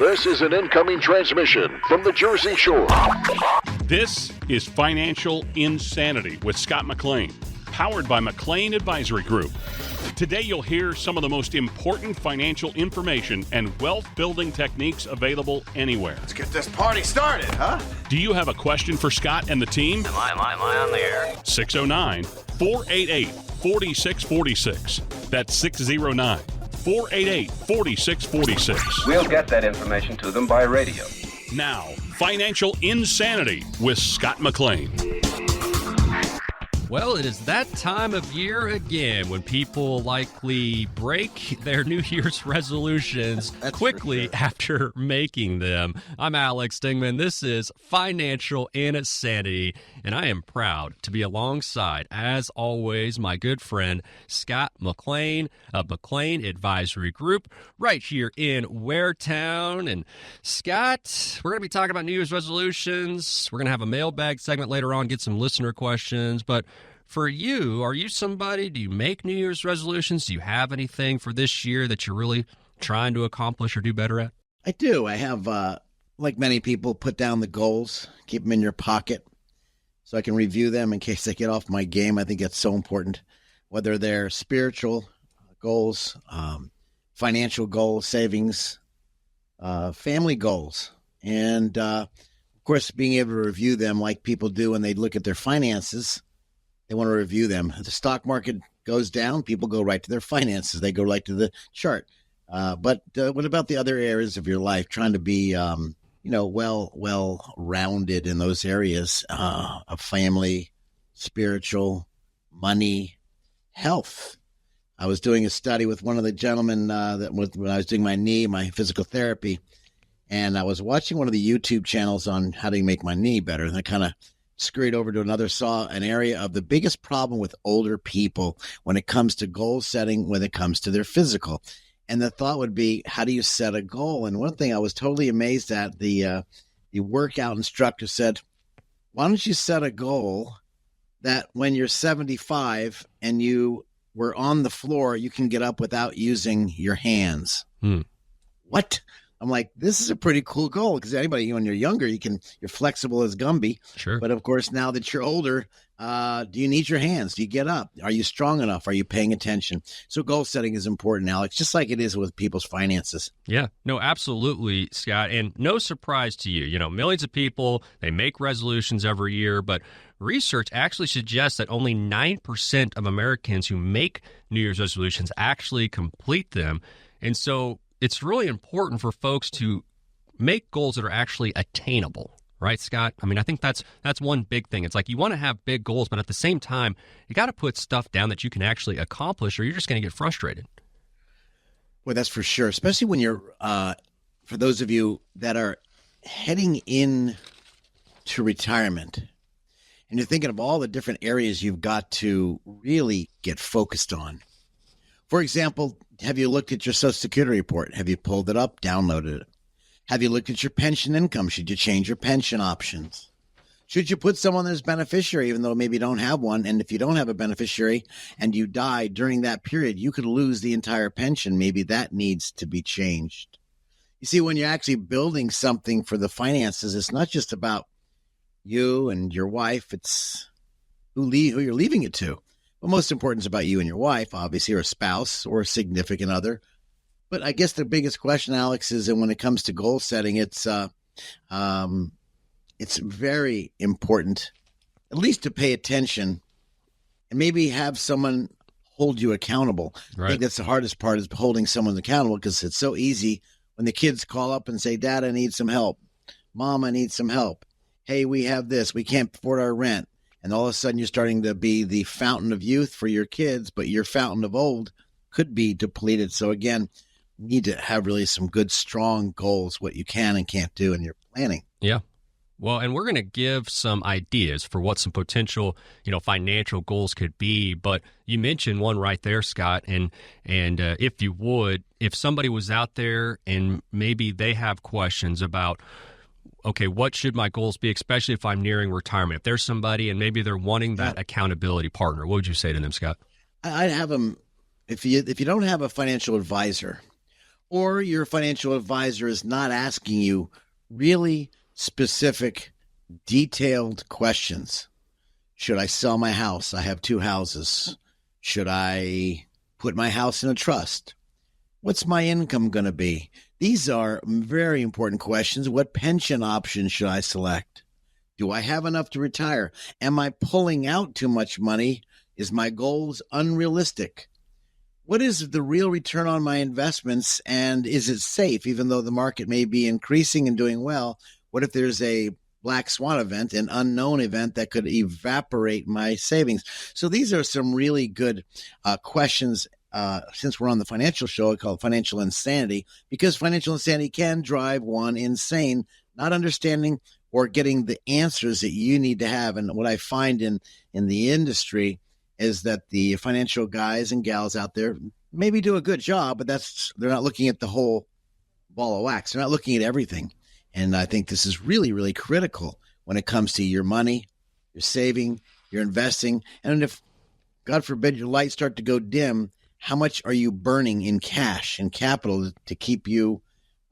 This is an incoming transmission from the Jersey Shore. This is Financial Insanity with Scott McLean, powered by McLean Advisory Group. Today you'll hear some of the most important financial information and wealth-building techniques available anywhere. Let's get this party started, huh? Do you have a question for Scott and the team? Am I on the air? 609-488-4646. That's 609-488-4646. We'll get that information to them by radio. Now, Financial Insanity with Scott McLean. Well, it is that time of year again when people likely break their New Year's resolutions quickly after making them. I'm Alex Stingman. This is Financial Insanity, and I am proud to be alongside, as always, my good friend Scott McLean of McLean Advisory Group right here in Waretown. And Scott, we're going to be talking about New Year's resolutions. We're going to have a mailbag segment later on, get some listener questions, but for you, are you somebody, do you make New Year's resolutions? Do you have anything for this year that you're really trying to accomplish or do better at? I do. I have, like many people, put down the goals, keep them in your pocket so I can review them in case I get off my game. I think that's so important, whether they're spiritual goals, financial goals, savings, family goals. And, of course, being able to review them like people do when they look at their finances. They want to review them. If the stock market goes down, people go right to their finances. They go right to the chart. But what about the other areas of your life? Trying to be, well-rounded in those areas of family, spiritual, money, health. I was doing a study with one of the gentlemen when I was doing my physical therapy, and I was watching one of the YouTube channels on how to make my knee better. And I kind of scurried over to another, saw an area of the biggest problem with older people when it comes to goal setting, when it comes to their physical. And the thought would be, how do you set a goal? And one thing I was totally amazed at, the workout instructor said, why don't you set a goal that when you're 75 and you were on the floor, you can get up without using your hands. What? I'm like, this is a pretty cool goal because anybody, when you're younger, you're flexible as Gumby. Sure. But of course, now that you're older, do you need your hands? Do you get up? Are you strong enough? Are you paying attention? So goal setting is important, Alex, just like it is with people's finances. Yeah, no, absolutely, Scott. And no surprise to you. Millions of people, they make resolutions every year, but research actually suggests that only 9% of Americans who make New Year's resolutions actually complete them. And so it's really important for folks to make goals that are actually attainable, right, Scott? I mean, I think that's one big thing. It's like you want to have big goals, but at the same time, you got to put stuff down that you can actually accomplish or you're just going to get frustrated. Well, that's for sure, especially when you're, for those of you that are heading in to retirement and you're thinking of all the different areas you've got to really get focused on. For example, have you looked at your Social Security report? Have you pulled it up, downloaded it? Have you looked at your pension income? Should you change your pension options? Should you put someone as beneficiary, even though maybe you don't have one? And if you don't have a beneficiary and you die during that period, you could lose the entire pension. Maybe that needs to be changed. You see, when you're actually building something for the finances, it's not just about you and your wife. It's who you're leaving it to. Well, most important is about you and your wife, obviously, or a spouse or a significant other. But I guess the biggest question, Alex, is that when it comes to goal setting, it's very important, at least to pay attention and maybe have someone hold you accountable. Right. I think that's the hardest part, is holding someone accountable, because it's so easy when the kids call up and say, Dad, I need some help. Mom, I need some help. Hey, we have this. We can't afford our rent. And all of a sudden you're starting to be the fountain of youth for your kids, but your fountain of old could be depleted. So again, you need to have really some good, strong goals, what you can and can't do in your planning. Yeah. Well, and we're going to give some ideas for what some potential, financial goals could be. But you mentioned one right there, Scott. And if you would, if somebody was out there and maybe they have questions about, okay, what should my goals be, especially if I'm nearing retirement? If there's somebody and maybe they're wanting that accountability partner, what would you say to them, Scott? I'd have them, if you don't have a financial advisor or your financial advisor is not asking you really specific, detailed questions. Should I sell my house? I have 2 houses. Should I put my house in a trust? What's my income going to be? These are very important questions. What pension option should I select? Do I have enough to retire? Am I pulling out too much money? Is my goals unrealistic? What is the real return on my investments, and is it safe even though the market may be increasing and doing well? What if there's a black swan event, an unknown event that could evaporate my savings? So these are some really good questions. Since we're on the financial show, I call it Financial Insanity, because financial insanity can drive one insane, not understanding or getting the answers that you need to have. And what I find in the industry is that the financial guys and gals out there maybe do a good job, but they're not looking at the whole ball of wax. They're not looking at everything. And I think this is really, really critical when it comes to your money, your saving, your investing. And if, God forbid, your lights start to go dim, how much are you burning in cash and capital to keep you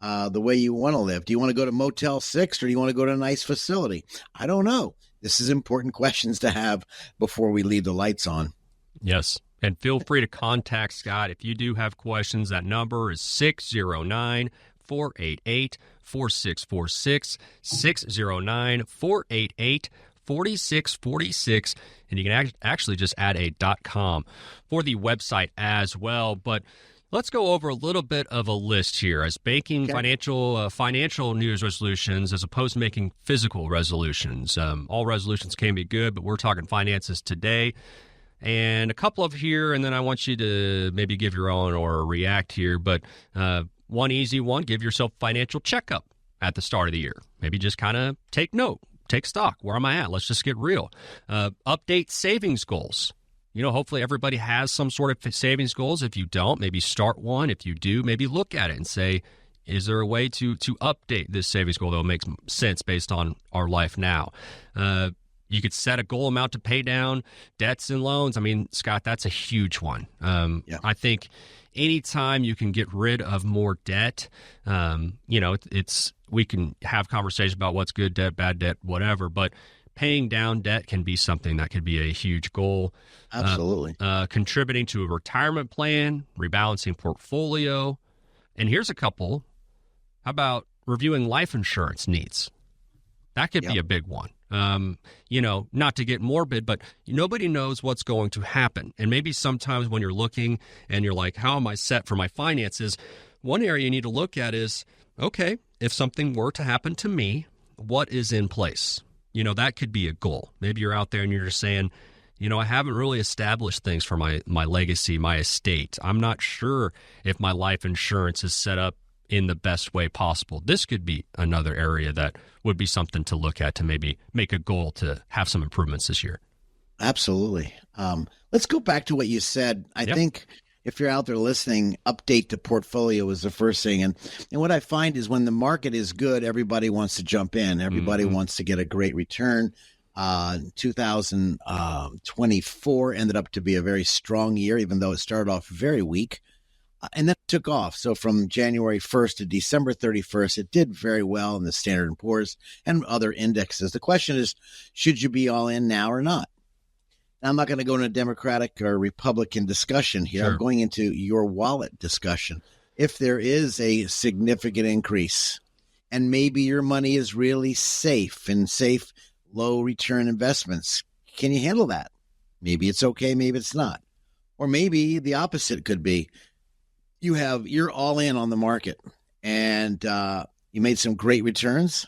the way you want to live? Do you want to go to Motel 6 or do you want to go to a nice facility? I don't know. This is important questions to have before we leave the lights on. Yes. And feel free to contact Scott if you do have questions. That number is 609-488-4646, 609-488-4646. And you can actually just add a .com for the website as well. But let's go over a little bit of a list here as making financial New Year's resolutions as opposed to making physical resolutions. All resolutions can be good, but we're talking finances today. And a couple of here, and then I want you to maybe give your own or react here. But one easy one, give yourself a financial checkup at the start of the year. Maybe just kind of take note, take stock. Where am I at? Let's just get real. Update savings goals. You know, hopefully everybody has some sort of savings goals. If you don't, maybe start one. If you do, maybe look at it and say, is there a way to update this savings goal that will make sense based on our life now? You could set a goal amount to pay down debts and loans. I mean, Scott, that's a huge one. I think anytime you can get rid of more debt, we can have conversations about what's good debt, bad debt, whatever, but paying down debt can be something that could be a huge goal. Absolutely. Contributing to a retirement plan, rebalancing portfolio. And here's a couple. How about reviewing life insurance needs? That could be a big one. Not to get morbid, but nobody knows what's going to happen. And maybe sometimes when you're looking and you're like, how am I set for my finances? One area you need to look at is, okay, if something were to happen to me, what is in place? That could be a goal. Maybe you're out there and you're just saying, I haven't really established things for my legacy, my estate. I'm not sure if my life insurance is set up in the best way possible. This could be another area that would be something to look at to maybe make a goal to have some improvements this year. Absolutely. Let's go back to what you said. I think if you're out there listening, update the portfolio is the first thing. And what I find is when the market is good, everybody wants to jump in. Everybody wants to get a great return. 2024 ended up to be a very strong year, even though it started off very weak. And then it took off. So from January 1st to December 31st, it did very well in the Standard & Poor's and other indexes. The question is, should you be all in now or not? Now, I'm not going to go into a Democratic or Republican discussion here. Sure. I'm going into your wallet discussion. If there is a significant increase and maybe your money is really safe, low return investments, can you handle that? Maybe it's okay, maybe it's not. Or maybe the opposite could be. You're all in on the market and you made some great returns,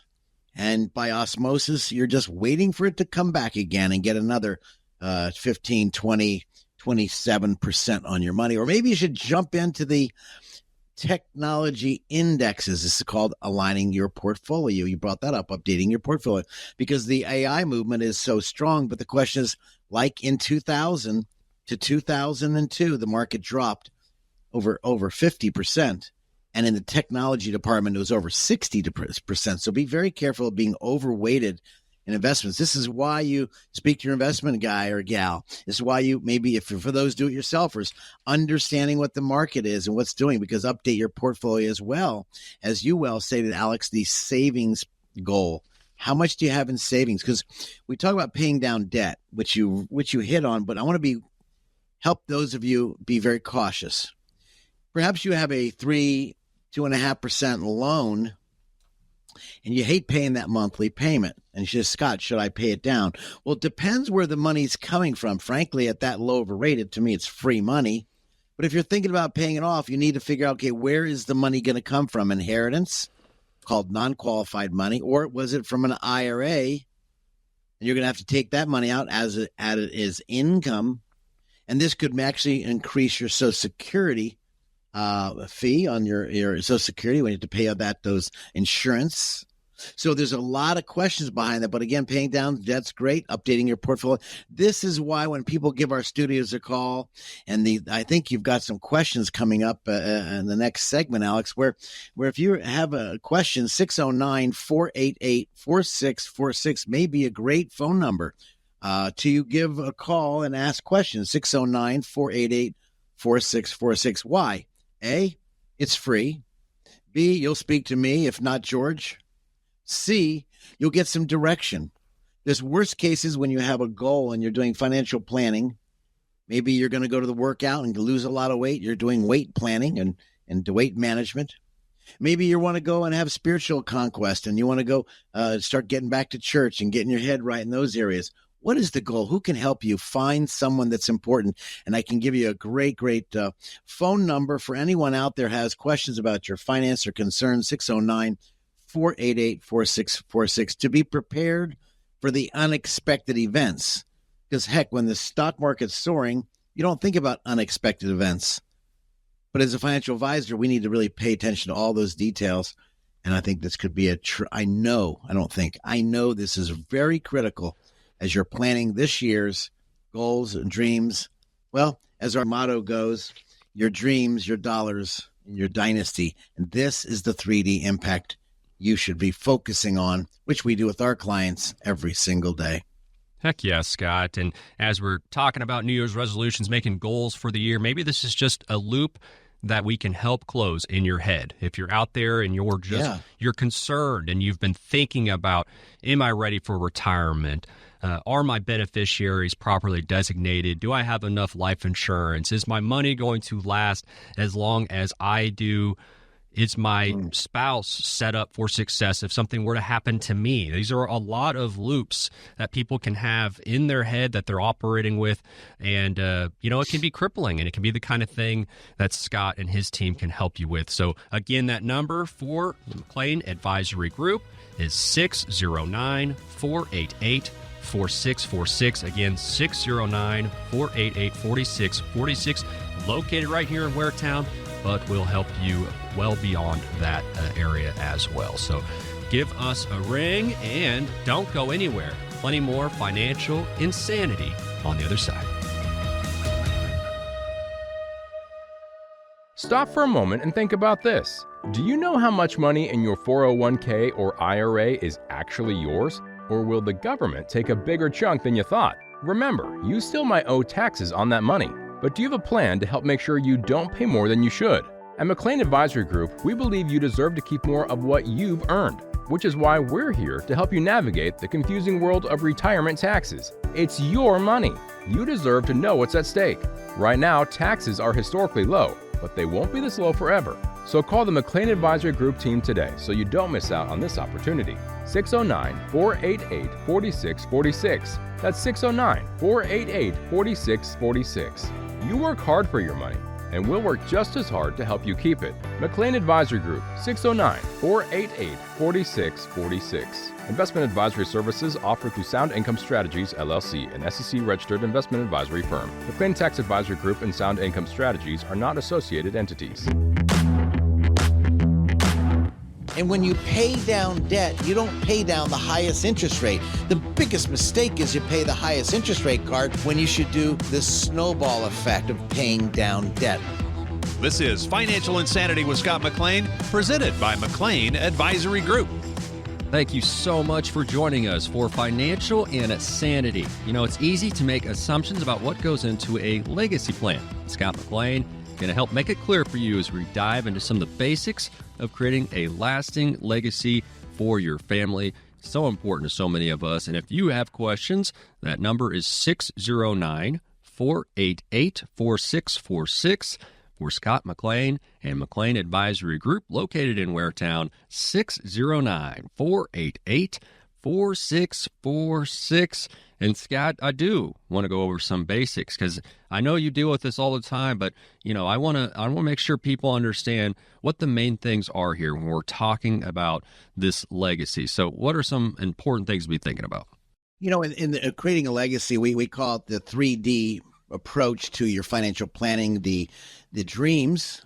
and by osmosis, you're just waiting for it to come back again and get another 15, 20, 27% on your money. Or maybe you should jump into the technology indexes. This is called aligning your portfolio. You brought that up, updating your portfolio, because the AI movement is so strong. But the question is, like in 2000 to 2002, the market dropped over 50%. And in the technology department, it was over 60%. So be very careful of being overweighted in investments. This is why you speak to your investment guy or gal. This is why you maybe, if for those do-it-yourselfers, understanding what the market is and what's doing, because update your portfolio as well. As you well stated, Alex, the savings goal. How much do you have in savings? Because we talk about paying down debt, which you hit on, but I want to help those of you be very cautious. Perhaps you have a 2.5% loan, and you hate paying that monthly payment. And she says, Scott, should I pay it down? Well, it depends where the money's coming from. Frankly, at that low of a rate, to me, it's free money. But if you're thinking about paying it off, you need to figure out, okay, where is the money going to come from? Inheritance, called non-qualified money, or was it from an IRA? And you're going to have to take that money out as it is income. And this could actually increase your Social Security fee on your Social Security when you have to pay out those insurance. So there's a lot of questions behind that. But again, paying down debt's great. Updating your portfolio. This is why when people give our studios a call, and I think you've got some questions coming up in the next segment, Alex, where if you have a question, 609-488-4646 may be a great phone number to give a call and ask questions. 609-488-4646. Why? A, it's free. B, you'll speak to me, if not George. C, you'll get some direction. There's worst cases when you have a goal and you're doing financial planning. Maybe you're going to go to the workout and lose a lot of weight. You're doing weight planning and weight management. Maybe you want to go and have spiritual conquest and you want to go start getting back to church and getting your head right in those areas. What is the goal? Who can help you find someone that's important? And I can give you a great phone number for anyone out there who has questions about your finance or concerns, 609-488-4646, to be prepared for the unexpected events. Because heck, when the stock market's soaring, you don't think about unexpected events. But as a financial advisor, we need to really pay attention to all those details. And I think this could be I know this is very critical as you're planning this year's goals and dreams. Well, as our motto goes, your dreams, your dollars, and your dynasty. And this is the 3D impact you should be focusing on, which we do with our clients every single day. Heck yes, Scott. And as we're talking about New Year's resolutions, making goals for the year, maybe this is just a loop that we can help close in your head. If you're out there and you're concerned and you've been thinking about, am I ready for retirement? Are my beneficiaries properly designated? Do I have enough life insurance? Is my money going to last as long as I do? Is my spouse set up for success if something were to happen to me? These are a lot of loops that people can have in their head that they're operating with. And, it can be crippling, and it can be the kind of thing that Scott and his team can help you with. So, again, that number for the McLean Advisory Group is 609-488-4646. Again, 609-488-4646. Located right here in Waretown, but we'll help you well beyond that area as well. So give us a ring and don't go anywhere. Plenty more financial insanity on the other side. Stop for a moment and think about this. Do you know how much money in your 401k or IRA is actually yours? Or will the government take a bigger chunk than you thought? Remember, you still might owe taxes on that money. But do you have a plan to help make sure you don't pay more than you should? At McLean Advisory Group, we believe you deserve to keep more of what you've earned, which is why we're here to help you navigate the confusing world of retirement taxes. It's your money. You deserve to know what's at stake. Right now, taxes are historically low, but they won't be this low forever. So call the McLean Advisory Group team today so you don't miss out on this opportunity. 609-488-4646. That's 609-488-4646. You work hard for your money, and we'll work just as hard to help you keep it. McLean Advisory Group, 609-488-4646. Investment advisory services offered through Sound Income Strategies, LLC, an SEC-registered investment advisory firm. McLean Tax Advisory Group and Sound Income Strategies are not associated entities. And when you pay down debt, you don't pay down the highest interest rate. The biggest mistake is you pay the highest interest rate card when you should do the snowball effect of paying down debt. This is Financial Insanity with Scott McLean, presented by McLean Advisory Group. Thank you so much for joining us for Financial Insanity. You know, it's easy to make assumptions about what goes into a legacy plan. Scott McLean going to help make it clear for you as we dive into some of the basics of creating a lasting legacy for your family. So important to so many of us. And if you have questions, that number is 609-488-4646 for Scott McLean and McLean Advisory Group, located in Waretown, 609-488-4646. And Scott, I do want to go over some basics because I know you deal with this all the time, but you know, I want to make sure people understand what the main things are here when we're talking about this legacy. So what are some important things to be thinking about? You know, in creating a legacy, we call it the 3D approach to your financial planning: the dreams,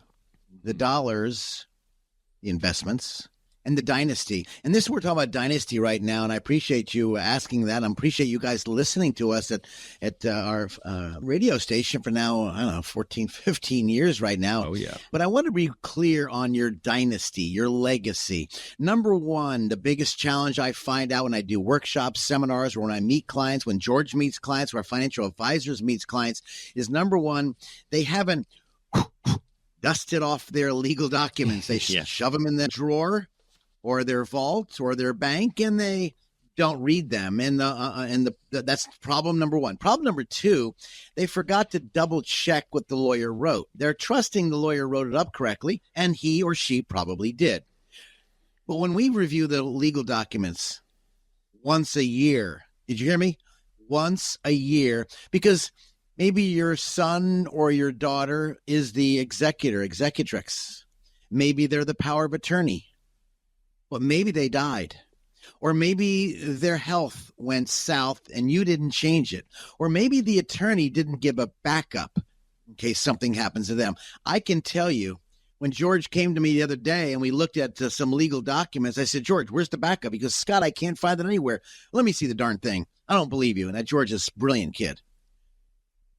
the dollars, the investments, and the dynasty. And this, we're talking about dynasty right now, and I appreciate you asking that. I appreciate you guys listening to us at our radio station for now, I don't know, 14, 15 years right now. Oh, yeah. But I want to be clear on your dynasty, your legacy. Number one, the biggest challenge I find out when I do workshops, seminars, or when I meet clients, when George meets clients, or our financial advisors meets clients, is number one, they haven't dusted off their legal documents. They shove them in the drawer or their vault or their bank, and they don't read them. And that's problem number one. Problem number two, they forgot to double check what the lawyer wrote. They're trusting the lawyer wrote it up correctly, and he or she probably did. But when we review the legal documents once a year, did you hear me? Once a year, because maybe your son or your daughter is the executrix. Maybe they're the power of attorney. But maybe they died, or maybe their health went south and you didn't change it, or maybe the attorney didn't give a backup in case something happens to them. I can tell you, when George came to me the other day and we looked at some legal documents, I said, George, where's the backup? He goes, Scott, I can't find it anywhere. Let me see the darn thing. I don't believe you. And that George is a brilliant kid.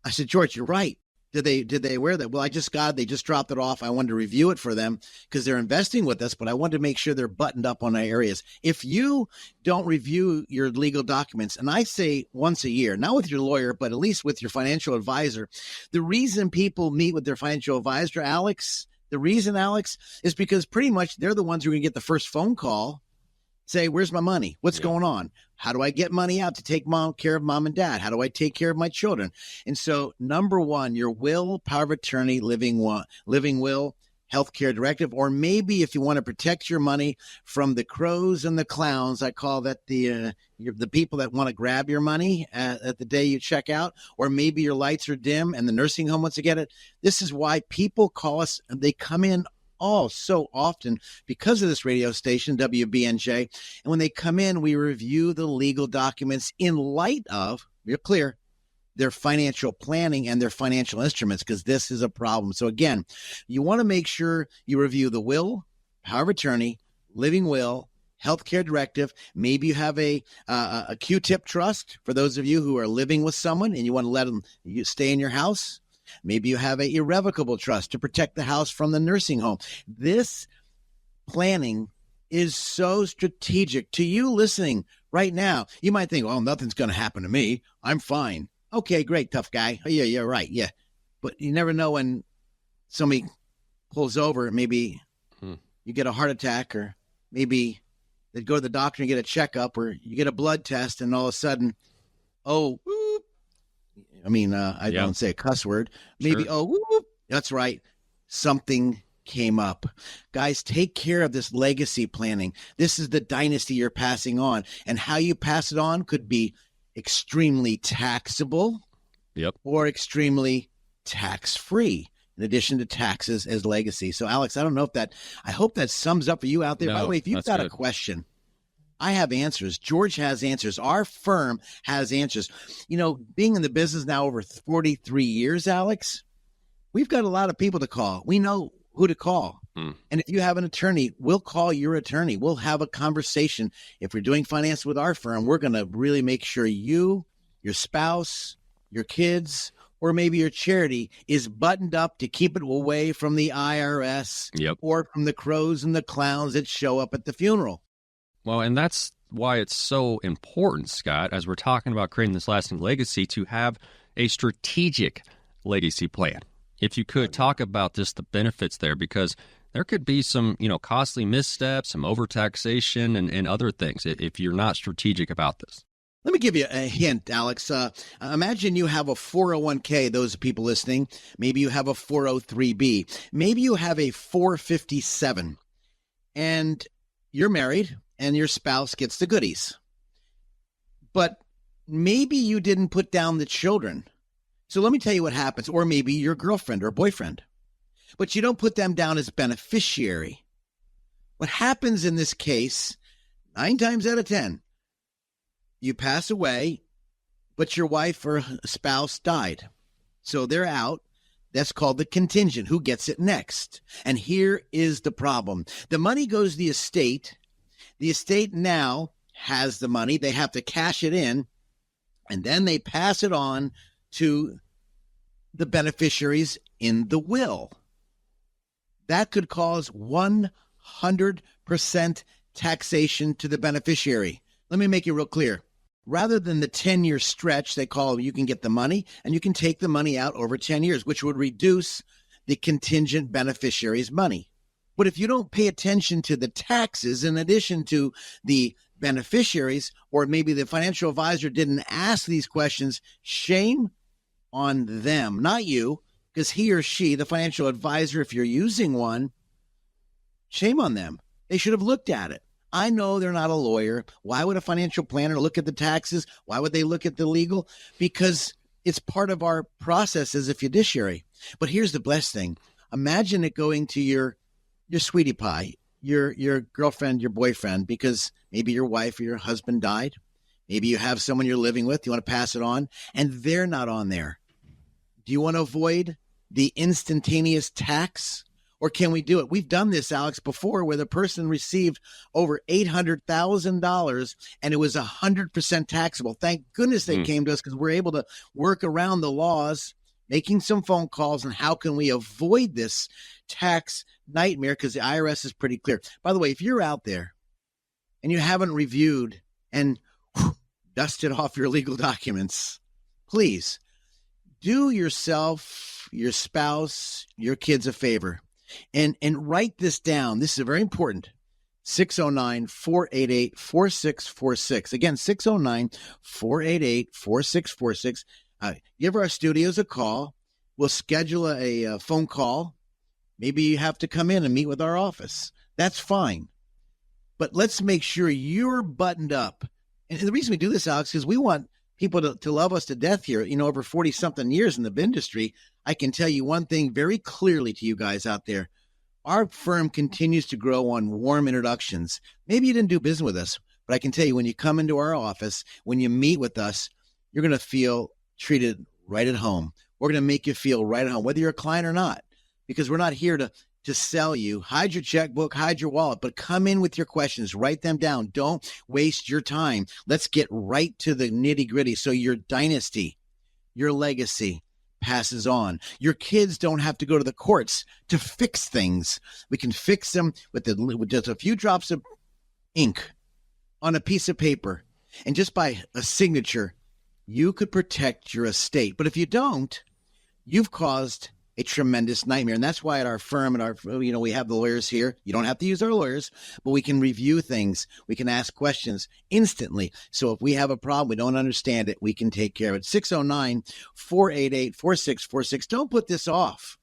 I said, George, you're right. Did they wear that? Well, they just dropped it off. I wanted to review it for them because they're investing with us, but I wanted to make sure they're buttoned up on our areas. If you don't review your legal documents, and I say once a year, not with your lawyer, but at least with your financial advisor, the reason people meet with their financial advisor, Alex, is because pretty much they're the ones who are going to get the first phone call. Say, where's my money? What's going on? How do I get money out to take care of mom and dad? How do I take care of my children? And so, number one, your will, power of attorney, living will, healthcare directive, or maybe if you want to protect your money from the crows and the clowns, I call that the people that want to grab your money at the day you check out, or maybe your lights are dim and the nursing home wants to get it. This is why people call us and they come in so often because of this radio station, WBNJ. And when they come in, we review the legal documents in light of, you're clear, their financial planning and their financial instruments, because this is a problem. So again, you want to make sure you review the will, power of attorney, living will, healthcare directive. Maybe you have a Q-tip trust for those of you who are living with someone and you want to let them stay in your house. Maybe you have an irrevocable trust to protect the house from the nursing home. This planning is so strategic to you listening right now. You might think, well, nothing's going to happen to me. I'm fine. Okay, great, tough guy. Oh, yeah, you're right. Yeah. But you never know when somebody pulls over. Maybe you get a heart attack, or maybe they go to the doctor and get a checkup, or you get a blood test and all of a sudden, I don't say a cuss word. Maybe, that's right. Something came up. Guys, take care of this legacy planning. This is the dynasty you're passing on. And how you pass it on could be extremely taxable or extremely tax-free, in addition to taxes as legacy. So, Alex, I hope that sums up for you out there. By the way, if you've got a question, I have answers. George has answers. Our firm has answers. You know, being in the business now over 43 years, Alex, we've got a lot of people to call. We know who to call. And if you have an attorney, we'll call your attorney. We'll have a conversation. If we're doing finance with our firm, we're going to really make sure you, your spouse, your kids, or maybe your charity is buttoned up to keep it away from the IRS or from the crows and the clowns that show up at the funeral. Well, and that's why it's so important, Scott, as we're talking about creating this lasting legacy, to have a strategic legacy plan. If you could talk about just the benefits there, because there could be some, costly missteps, some overtaxation and other things if you're not strategic about this. Let me give you a hint, Alex. Imagine you have a 401k, those people listening. Maybe you have a 403b. Maybe you have a 457. And you're married and your spouse gets the goodies. But maybe you didn't put down the children. So let me tell you what happens. Or maybe your girlfriend or boyfriend. But you don't put them down as beneficiary. What happens in this case, 9 times out of 10, you pass away, but your wife or spouse died. So they're out. That's called the contingent. Who gets it next? And here is the problem. The money goes to the estate. The estate now has the money. They have to cash it in, and then they pass it on to the beneficiaries in the will. That could cause 100% taxation to the beneficiary. Let me make it real clear. Rather than the 10-year stretch, they call you can get the money, and you can take the money out over 10 years, which would reduce the contingent beneficiary's money. But if you don't pay attention to the taxes in addition to the beneficiaries, or maybe the financial advisor didn't ask these questions, shame on them, not you, because he or she, the financial advisor, if you're using one, shame on them. They should have looked at it. I know they're not a lawyer. Why would a financial planner look at the taxes? Why would they look at the legal? Because it's part of our process as a fiduciary. But here's the best thing. Imagine it going to your sweetie pie, your girlfriend, your boyfriend, because maybe your wife or your husband died. Maybe you have someone you're living with. You want to pass it on, and they're not on there. Do you want to avoid the instantaneous tax? Or can we do it? We've done this, Alex, before, where the person received over $800,000 and it was 100% taxable. Thank goodness they came to us, because we're able to work around the laws, making some phone calls, and how can we avoid this tax nightmare, because the IRS is pretty clear. By the way, if you're out there and you haven't reviewed and dusted off your legal documents, please do yourself, your spouse, your kids a favor. And write this down. This is very important. 609-488-4646. Again, 609-488-4646. Give our studios a call. We'll schedule a phone call. Maybe you have to come in and meet with our office. That's fine. But let's make sure you're buttoned up. And the reason we do this, Alex, is we want people to love us to death here. Over 40-something years in the industry, I can tell you one thing very clearly to you guys out there. Our firm continues to grow on warm introductions. Maybe you didn't do business with us, but I can tell you, when you come into our office, when you meet with us, you're going to feel treated right at home. We're going to make you feel right at home, whether you're a client or not, because we're not here to sell you. Hide your checkbook, hide your wallet, but come in with your questions. Write them down. Don't waste your time. Let's get right to the nitty-gritty so your dynasty, your legacy passes on. Your kids don't have to go to the courts to fix things. We can fix them with just a few drops of ink on a piece of paper, and just by a signature, you could protect your estate. But if you don't, you've caused a tremendous nightmare. And that's why at our firm, we have the lawyers here. You don't have to use our lawyers, but we can review things. We can ask questions instantly. So if we have a problem, we don't understand it, we can take care of it. 609-488-4646. Don't put this off.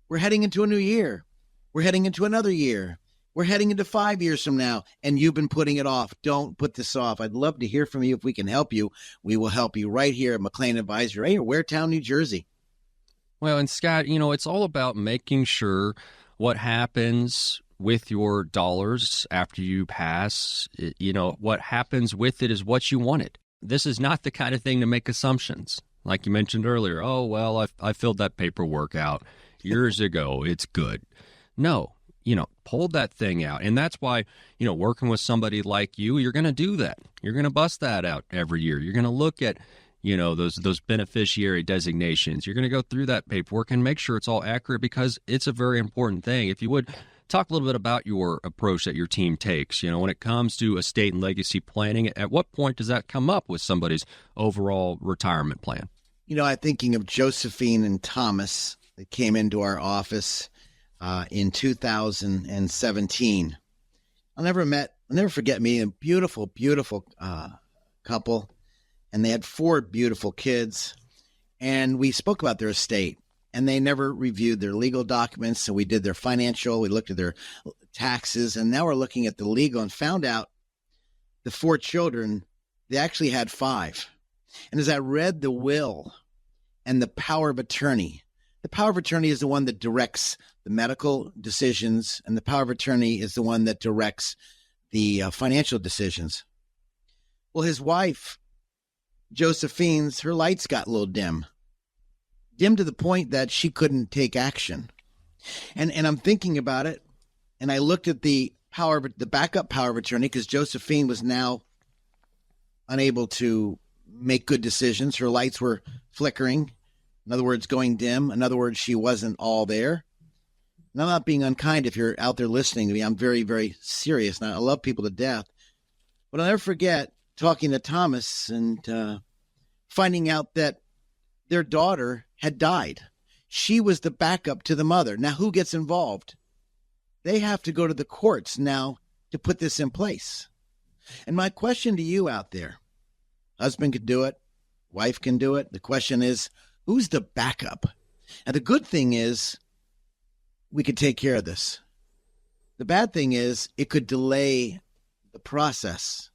We're heading into a new year. We're heading into another year. We're heading into 5 years from now, and you've been putting it off. Don't put this off. I'd love to hear from you. If we can help you, we will help you right here at McLean Advisory, or Waretown, New Jersey. Well, and Scott, it's all about making sure what happens with your dollars after you pass. What happens with it is what you wanted. This is not the kind of thing to make assumptions. Like you mentioned earlier, oh, well, I filled that paperwork out years ago. It's good. No, pull that thing out. And that's why, working with somebody like you, you're going to do that. You're going to bust that out every year. You're going to look at those beneficiary designations. You're going to go through that paperwork and make sure it's all accurate, because it's a very important thing. If you would, Talk a little bit about your approach that your team takes. When it comes to estate and legacy planning, at what point does that come up with somebody's overall retirement plan? I'm thinking of Josephine and Thomas that came into our office in 2017. I'll never forget meeting a beautiful, beautiful couple, and they had 4 beautiful kids, and we spoke about their estate, and they never reviewed their legal documents, so we did their financial, we looked at their taxes, and now we're looking at the legal and found out the 4 children, they actually had 5. And as I read the will and the power of attorney, the power of attorney is the one that directs the medical decisions, and the power of attorney is the one that directs the financial decisions. Well, his wife, Josephine's, her lights got a little dim to the point that she couldn't take action. And I'm thinking about it, and I looked at the backup power of attorney, because Josephine was now unable to make good decisions. Her lights were flickering. In other words, going dim. In other words, she wasn't all there. And I'm not being unkind if you're out there listening to me. I'm very, very serious, and I love people to death. But I'll never forget talking to Thomas and finding out that their daughter had died. She was the backup to the mother. Now, who gets involved? They have to go to the courts now to put this in place. And my question to you out there, husband could do it, wife can do it. The question is, who's the backup? And the good thing is, we could take care of this. The bad thing is, it could delay the process.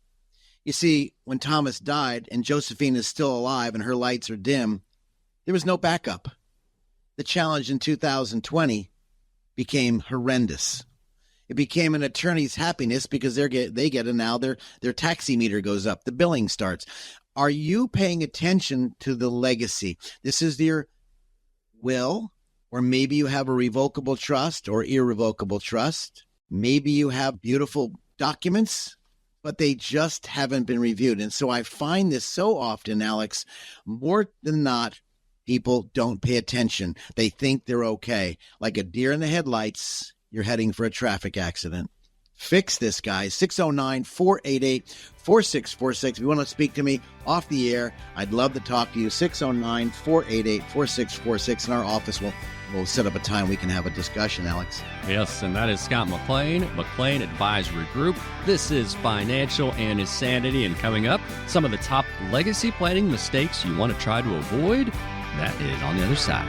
You see, when Thomas died and Josephine is still alive and her lights are dim, there was no backup. The challenge in 2020 became horrendous. It became an attorney's happiness because they get it now. Their taxi meter goes up. The billing starts. Are you paying attention to the legacy? This is your will, or maybe you have a revocable trust or irrevocable trust. Maybe you have beautiful documents, but they just haven't been reviewed. And so I find this so often, Alex, more than not, people don't pay attention. They think they're okay. Like a deer in the headlights, you're heading for a traffic accident. Fix this, guys. 609-488-4646. If you want to speak to me off the air, I'd love to talk to you. 609-488-4646. In our office, we'll set up a time we can have a discussion, Alex. Yes, and that is Scott McLean, McLean Advisory Group. This is Financial and Insanity, and coming up, some of the top legacy planning mistakes you want to try to avoid. That is on the other side.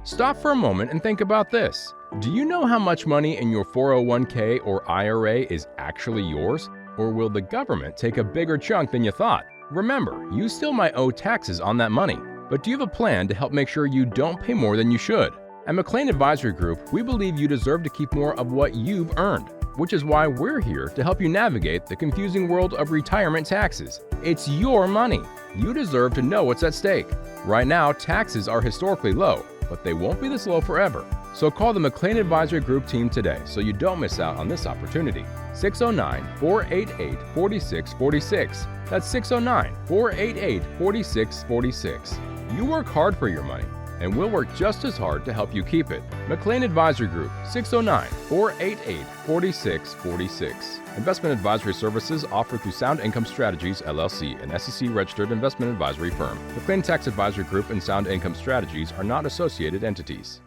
Stop for a moment and think about this. Do you know how much money in your 401k or IRA is actually yours? Or will the government take a bigger chunk than you thought? Remember, you still might owe taxes on that money. But do you have a plan to help make sure you don't pay more than you should? At McLean Advisory Group, we believe you deserve to keep more of what you've earned, which is why we're here to help you navigate the confusing world of retirement taxes. It's your money. You deserve to know what's at stake. Right now, taxes are historically low, but they won't be this low forever. So call the McLean Advisory Group team today so you don't miss out on this opportunity. 609-488-4646. That's 609-488-4646. You work hard for your money, and we'll work just as hard to help you keep it. McLean Advisory Group, 609-488-4646. Investment advisory services offered through Sound Income Strategies, LLC, an SEC-registered investment advisory firm. McLean Tax Advisory Group and Sound Income Strategies are not associated entities.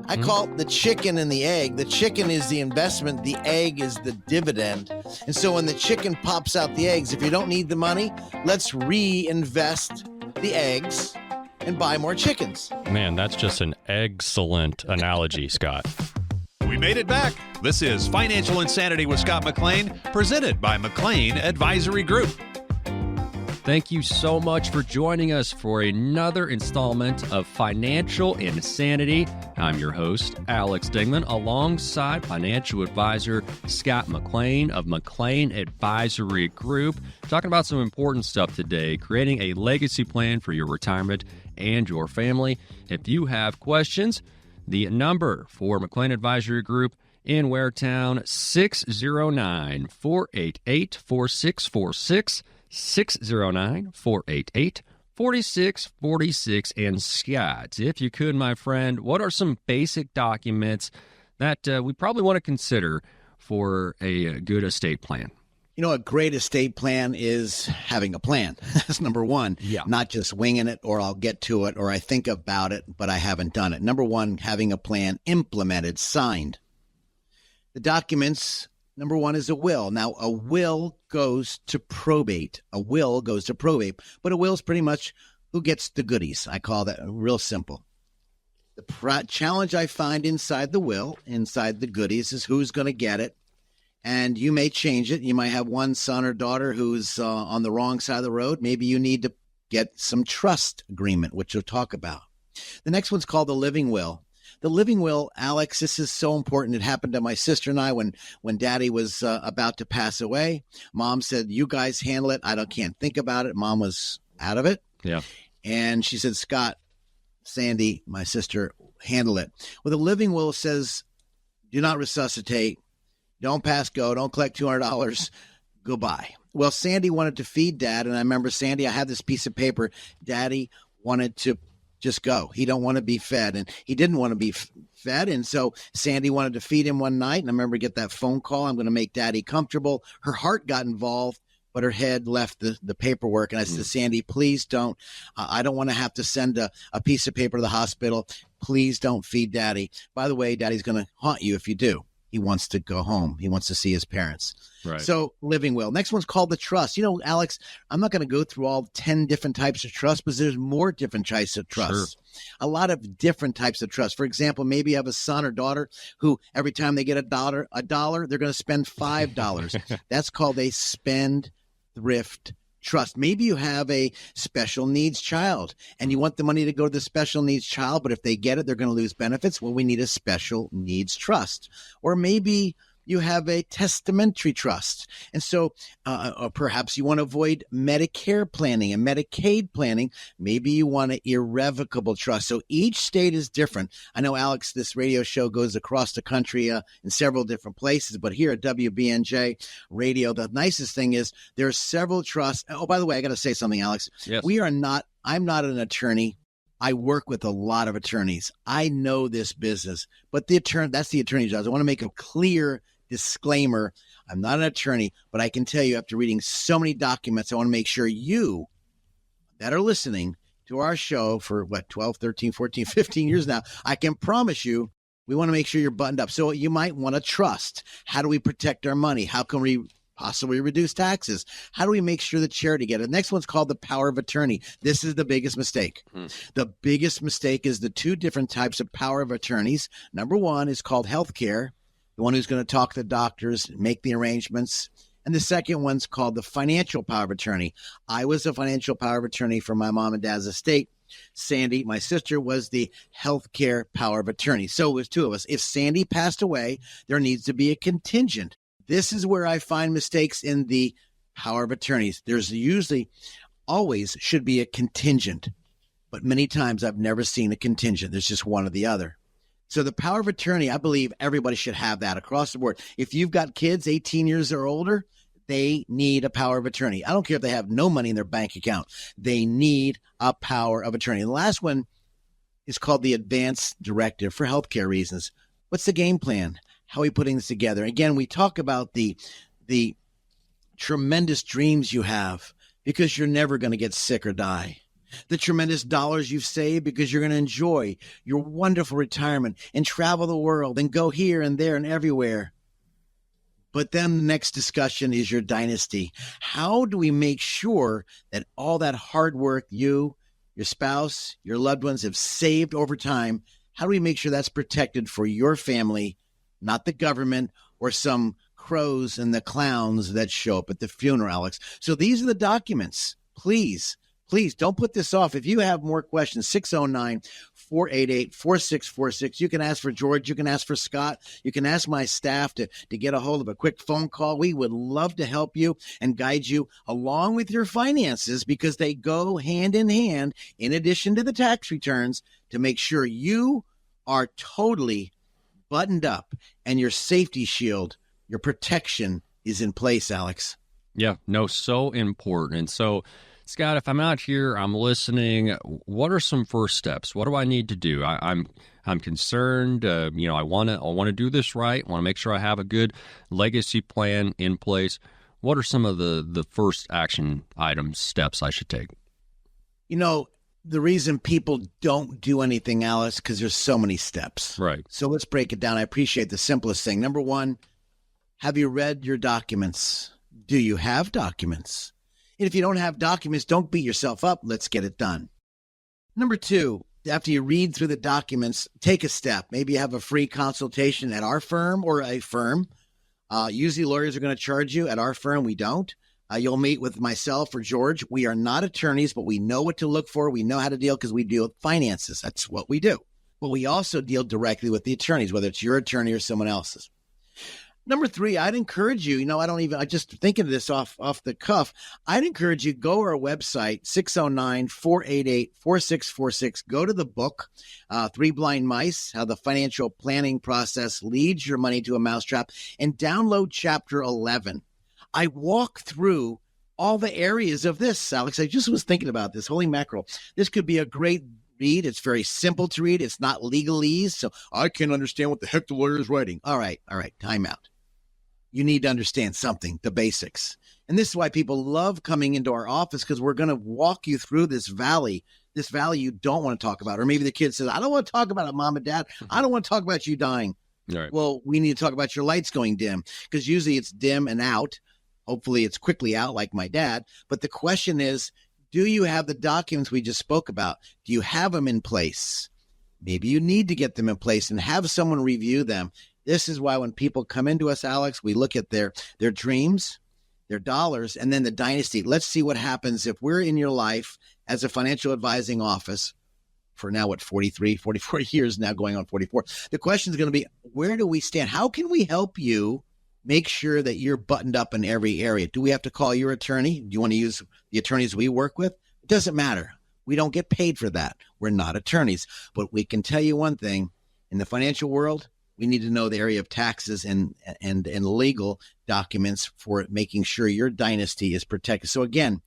I call it the chicken and the egg. The chicken is the investment. The egg is the dividend. And so when the chicken pops out the eggs, if you don't need the money, let's reinvest the eggs and buy more chickens. Man, that's just an excellent analogy, Scott. We made it back. This is Financial Insanity with Scott McLean, presented by McLean Advisory Group. Thank you so much for joining us for another installment of Financial Insanity. I'm your host, Alex Dingman, alongside financial advisor Scott McLean of McLean Advisory Group, talking about some important stuff today, creating a legacy plan for your retirement and your family. If you have questions, the number for McLean Advisory Group in Waretown, 609-488-4646. 609-488-4646. And Scott, if you could, my friend, what are some basic documents that we probably want to consider for a good estate plan? You know, a great estate plan is having a plan. That's number one. Yeah. Not just winging it, or I'll get to it, or I think about it, but I haven't done it. Number one, having a plan implemented, signed. The documents, number one is a will. Now, a will goes to probate. A will goes to probate, but a will is pretty much who gets the goodies. I call that real simple. The challenge I find inside the will, inside the goodies, is who's going to get it. And you may change it. You might have one son or daughter who's on the wrong side of the road. Maybe you need to get some trust agreement, which we'll talk about. The next one's called the living will. The living will, Alex, this is so important. It happened to my sister and I when Daddy was about to pass away. Mom said, "You guys handle it. I can't think about it." Mom was out of it. Yeah. And she said, "Scott, Sandy, my sister, handle it." Well, the living will says, do not resuscitate. Don't pass go. Don't collect $200. Goodbye. Well, Sandy wanted to feed Dad. And I remember, Sandy, I had this piece of paper. Daddy wanted to just go. He don't want to be fed. And he didn't want to be fed. And so Sandy wanted to feed him one night. And I remember get that phone call. I'm going to make Daddy comfortable. Her heart got involved, but her head left the paperwork. And I said, Sandy, please don't. I don't want to have to send a piece of paper to the hospital. Please don't feed Daddy. By the way, Daddy's going to haunt you if you do. He wants to go home. He wants to see his parents. Right. So living will. Next one's called the trust. You know, Alex, I'm not going to go through all 10 different types of trust, but there's more different types of trust. Sure. A lot of different types of trust. For example, maybe you have a son or daughter who every time they get a dollar, they're going to spend $5. That's called a spend thrift trust. Maybe you have a special needs child and you want the money to go to the special needs child, but if they get it, they're going to lose benefits. Well, we need a special needs trust. Or maybe you have a testamentary trust. And so or perhaps you want to avoid Medicare planning and Medicaid planning. Maybe you want an irrevocable trust. So each state is different. I know, Alex, this radio show goes across the country in several different places, but here at WBNJ Radio, the nicest thing is there are several trusts. Oh, by the way, I got to say something, Alex. Yes. I'm not an attorney. I work with a lot of attorneys. I know this business, but that's the attorney's job. I want to make a clear disclaimer. I'm not an attorney, but I can tell you after reading so many documents, I want to make sure you that are listening to our show for 12, 13, 14, 15 years now, I can promise you, we want to make sure you're buttoned up. So you might want to trust. How do we protect our money? How can we possibly reduce taxes? How do we make sure the charity get it? The next one's called the power of attorney. This is the biggest mistake. The biggest mistake is the two different types of power of attorneys. Number one is called healthcare, the one who's going to talk to the doctors, make the arrangements. And the second one's called the financial power of attorney. I was a financial power of attorney for my mom and dad's estate. Sandy, my sister, was the healthcare power of attorney. So it was two of us. If Sandy passed away, there needs to be a contingent. This is where I find mistakes in the power of attorneys. There's usually always should be a contingent, but many times I've never seen a contingent. There's just one or the other. So the power of attorney, I believe everybody should have that across the board. If you've got kids 18 years or older, they need a power of attorney. I don't care if they have no money in their bank account. They need a power of attorney. And the last one is called the advance directive for healthcare reasons. What's the game plan? How are we putting this together? Again, we talk about the tremendous dreams you have because you're never going to get sick or die. The tremendous dollars you've saved because you're going to enjoy your wonderful retirement and travel the world and go here and there and everywhere. But then the next discussion is your dynasty. How do we make sure that all that hard work you, your spouse, your loved ones have saved over time, how do we make sure that's protected for your family, not the government or some crows and the clowns that show up at the funeral, Alex? So these are the documents. Please don't put this off. If you have more questions, 609-488-4646. You can ask for George. You can ask for Scott. You can ask my staff to get a hold of a quick phone call. We would love to help you and guide you along with your finances because they go hand in hand, in addition to the tax returns, to make sure you are totally buttoned up and your safety shield, your protection is in place, Alex. Yeah, no, so important. And so, Scott, if I'm out here, I'm listening. What are some first steps? What do I need to do? I'm concerned. I want to do this right. I want to make sure I have a good legacy plan in place. What are some of the first action items, steps I should take? The reason people don't do anything, Alice, because there's so many steps. Right. So let's break it down. I appreciate the simplest thing. Number one, have you read your documents? Do you have documents? And if you don't have documents, don't beat yourself up. Let's get it done. Number two, after you read through the documents, take a step. Maybe you have a free consultation at our firm or a firm. Usually lawyers are going to charge you. At our firm, we don't. You'll meet with myself or George. We are not attorneys, but we know what to look for. We know how to deal because we deal with finances. That's what we do. But we also deal directly with the attorneys, whether it's your attorney or someone else's. Number three, I'd encourage you, I just thinking of this off the cuff. I'd encourage you, go to our website, 609-488-4646. Go to the book, Three Blind Mice, How the Financial Planning Process Leads Your Money to a Mousetrap, and download chapter 11. I walk through all the areas of this, Alex. I just was thinking about this. Holy mackerel. This could be a great read. It's very simple to read. It's not legalese, so I can't understand what the heck the lawyer is writing. All right. Time out. You need to understand something, the basics. And this is why people love coming into our office, because we're going to walk you through this valley you don't want to talk about. Or maybe the kid says, I don't want to talk about it, Mom and Dad. I don't want to talk about you dying. Right. Well, we need to talk about your lights going dim, because usually it's dim and out. Hopefully it's quickly out like my dad. But the question is, do you have the documents we just spoke about? Do you have them in place? Maybe you need to get them in place and have someone review them. This is why when people come into us, Alex, we look at their dreams, their dollars, and then the dynasty. Let's see what happens if we're in your life as a financial advising office for now, 44 years now, going on 44. The question is going to be, where do we stand? How can we help you make sure that you're buttoned up in every area? Do we have to call your attorney? Do you want to use the attorneys we work with? It doesn't matter. We don't get paid for that. We're not attorneys. But we can tell you one thing. In the financial world, we need to know the area of taxes and legal documents for making sure your dynasty is protected. So again,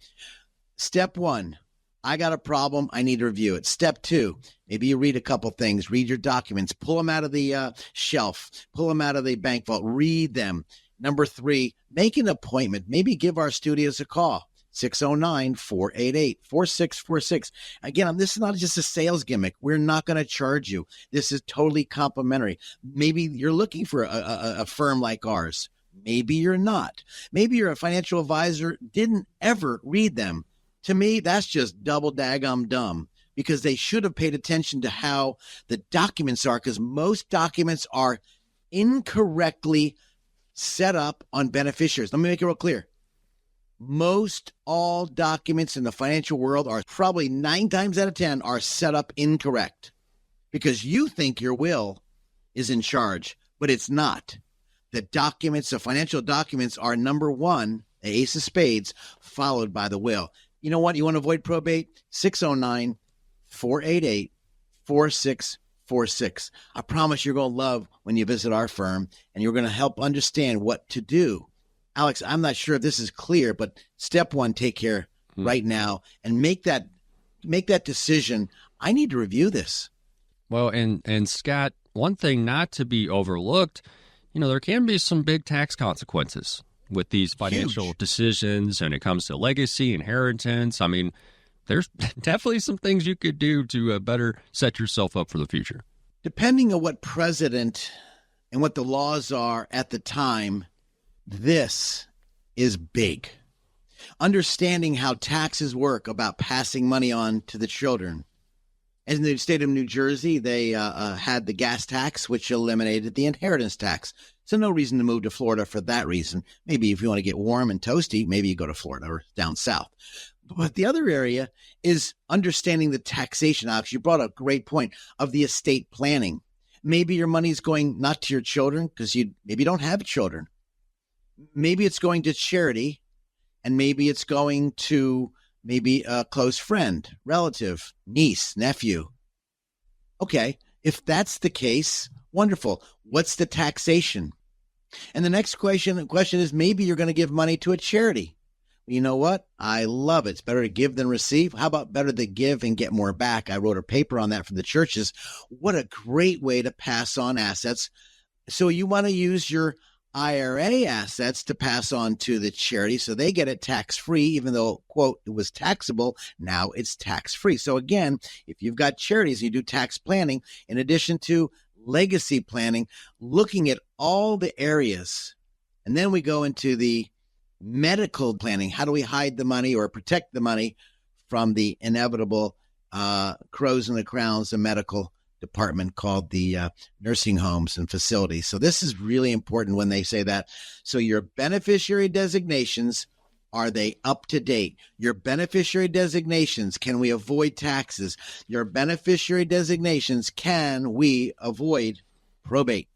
step one, I got a problem. I need to review it. Step two, maybe you read a couple things, read your documents, pull them out of the shelf, pull them out of the bank vault, read them. Number three, make an appointment. Maybe give our studios a call, 609-488-4646. Again, this is not just a sales gimmick. We're not going to charge you. This is totally complimentary. Maybe you're looking for a firm like ours. Maybe you're not. Maybe you're a financial advisor, didn't ever read them. To me, that's just double daggum dumb, because they should have paid attention to how the documents are, because most documents are incorrectly set up on beneficiaries. Let me make it real clear. Most all documents in the financial world are probably 9 times out of 10 are set up incorrect, because you think your will is in charge, but it's not. The documents, the financial documents, are number one, the ace of spades, followed by the will. You know what? You want to avoid probate? 609-488-4646. I promise you're going to love when you visit our firm, and you're going to help understand what to do. Alex, I'm not sure if this is clear, but step one, take care right now and make that decision. I need to review this. Well, and Scott, one thing not to be overlooked, there can be some big tax consequences with these financial decisions, and it comes to legacy, inheritance. I mean, there's definitely some things you could do to better set yourself up for the future. Depending on what president and what the laws are at the time, this is big. Understanding how taxes work, about passing money on to the children. In the state of New Jersey, they had the gas tax, which eliminated the inheritance tax. So no reason to move to Florida for that reason. Maybe if you want to get warm and toasty, maybe you go to Florida or down south. But the other area is understanding the taxation, Alex. You brought up a great point of the estate planning. Maybe your money's going not to your children because maybe you don't have children. Maybe it's going to charity, and maybe it's going to maybe a close friend, relative, niece, nephew. Okay, if that's the case, wonderful. What's the taxation? And the next question is maybe you're going to give money to a charity. You know what? I love it. It's better to give than receive. How about better to give and get more back? I wrote a paper on that for the churches. What a great way to pass on assets. So you want to use your IRA assets to pass on to the charity so they get it tax-free, even though, quote, it was taxable. Now it's tax-free. So again, if you've got charities, you do tax planning in addition to legacy planning, looking at all the areas. And then we go into the medical planning. How do we hide the money or protect the money from the inevitable crows in the crowns, the medical department called the nursing homes and facilities. So this is really important when they say that. So your beneficiary designations, are they up to date? Your beneficiary designations, can we avoid taxes? Your beneficiary designations, can we avoid probate?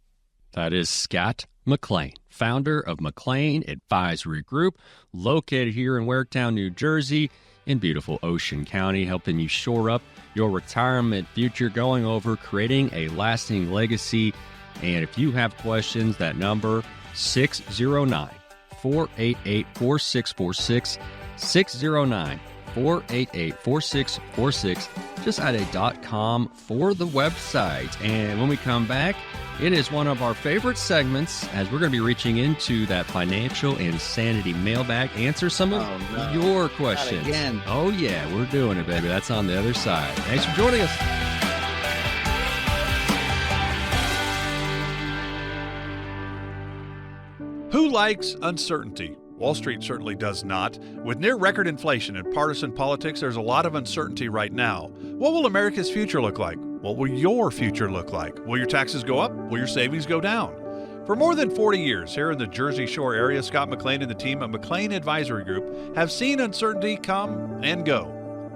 That is Scott McLean, founder of McLean Advisory Group, located here in Waretown, New Jersey, in beautiful Ocean County, helping you shore up your retirement future, going over creating a lasting legacy. And if you have questions, that number 609-488-4646, 609-488-4646. Just add a .com for the website. And when we come back, it is one of our favorite segments as we're going to be reaching into that financial insanity mailbag, answer some of your questions. Not again. Oh, yeah, we're doing it, baby. That's on the other side. Thanks for joining us. Who likes uncertainty? Wall Street certainly does not. With near record inflation and partisan politics, there's a lot of uncertainty right now. What will America's future look like? What will your future look like? Will your taxes go up? Will your savings go down? For more than 40 years here in the Jersey Shore area, Scott McLean and the team at McLean Advisory Group have seen uncertainty come and go.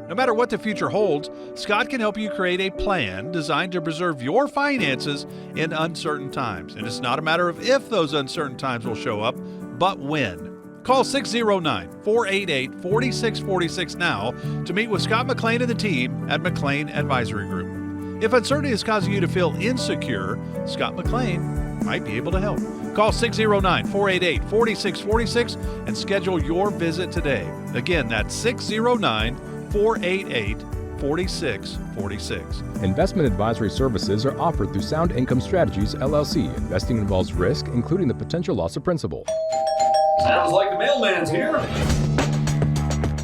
No matter what the future holds, Scott can help you create a plan designed to preserve your finances in uncertain times. And it's not a matter of if those uncertain times will show up, but when. Call 609-488-4646 now to meet with Scott McLean and the team at McLean Advisory Group. If uncertainty is causing you to feel insecure, Scott McLean might be able to help. Call 609-488-4646 and schedule your visit today. Again, that's 609-488-4646. Investment advisory services are offered through Sound Income Strategies, LLC. Investing involves risk, including the potential loss of principal. Sounds like the mailman's here.